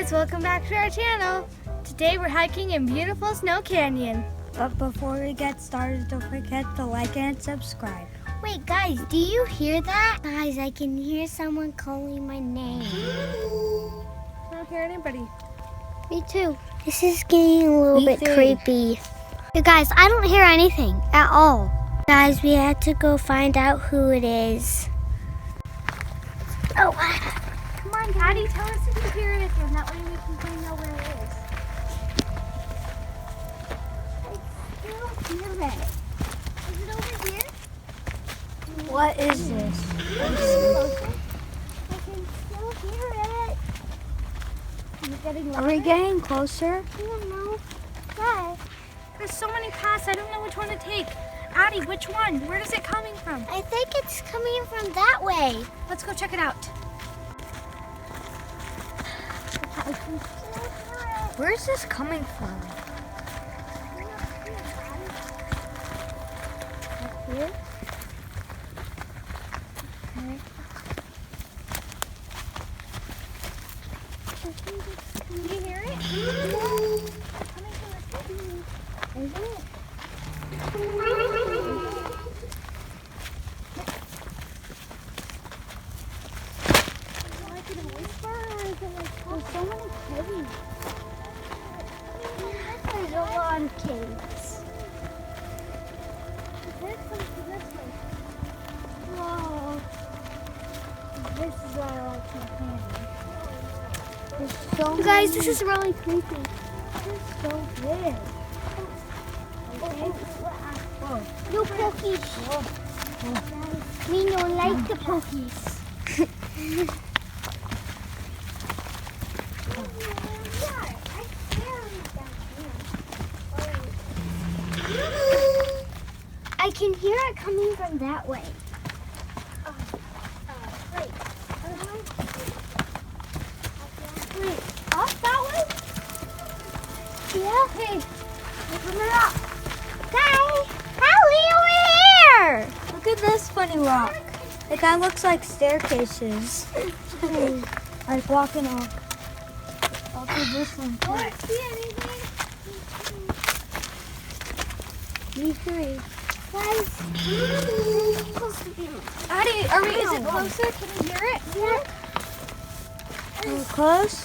guys, welcome back to our channel. Today we're hiking in beautiful Snow Canyon. But before we get started, don't forget to like and subscribe. Wait, guys, do you hear that? Guys, I can hear someone calling my name. I don't hear anybody. Me too. This is getting a little bit creepy. You guys, I don't hear anything at all. Guys, we had to go find out who it is. Oh, Come on, Daddy, tell us if you hear it again. That way we can know where it is. I still hear it. Is it over here? What is this? I can still hear it. Are we getting closer? I don't know. Guys, There's so many paths, I don't know which one to take. Addie, which one? Where is it coming from? I think it's coming from that way. Let's go check it out. I can still hear it. Where is this coming from? Up here? Can you hear it? Coming from the city. Isn't it? Like in a whisper, or is it like there's so many caves? There's a lot of caves. This way. Whoa. This is why I like my candy. There's so Guys, this is really creepy. so big. No pokies. We don't like the pokies. I can hear it coming from that way. Wait, up that way? Yeah. Hey, Open it up. Guys, Hallie, over here! Look at this funny rock. It kind of looks like staircases. Like walking up. Walk through this one. I don't see anything. Me three. Guys, it's supposed to be. Addie, is it closer? Can you hear it? Yeah. Are we close?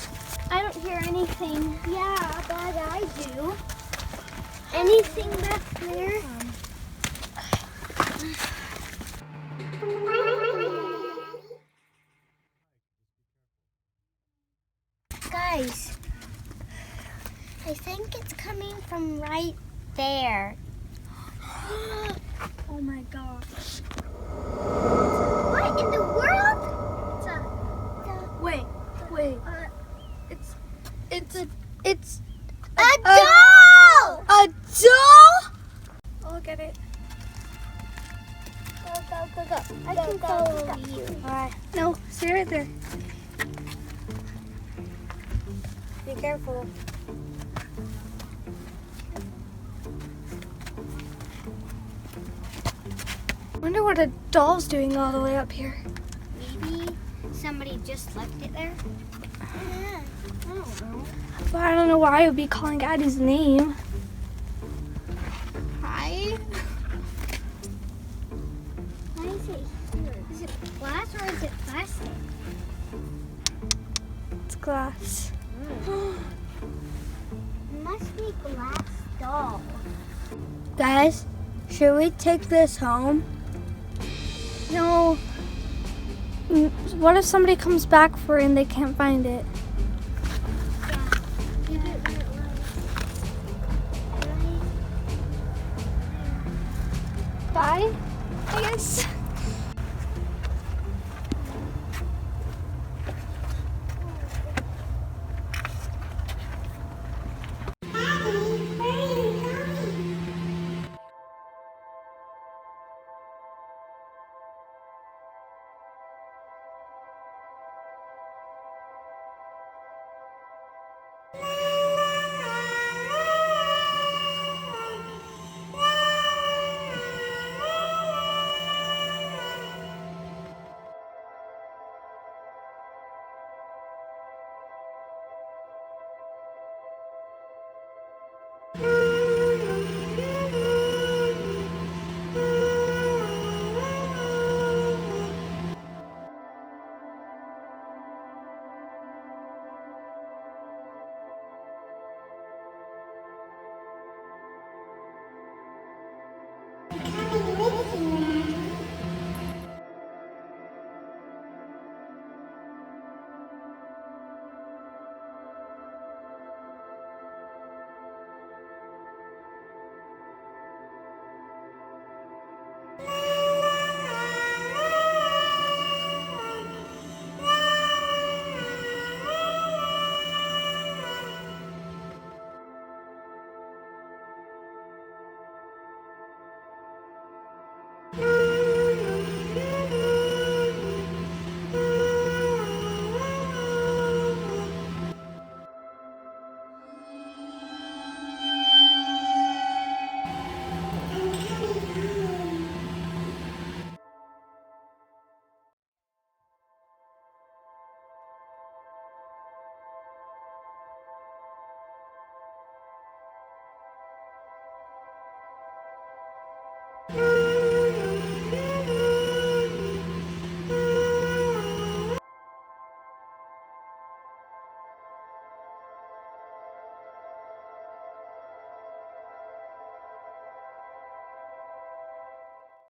I don't hear anything. Yeah, but I do. Anything back there? Guys, I think it's coming from right there. Oh my gosh. What in the world? Wait. It's A doll! a doll? I'll look at it. Go. I can follow you. Alright, No, stay right there. be careful. Wonder what a doll's doing all the way up here. Maybe somebody just left it there. Yeah, I don't know. But I don't know why I would be calling Addie's name. Hi. Why is it here? Is it glass or is it plastic? It's glass. It must be glass doll. Guys, should we take this home? No. What if somebody comes back for it and they can't find it?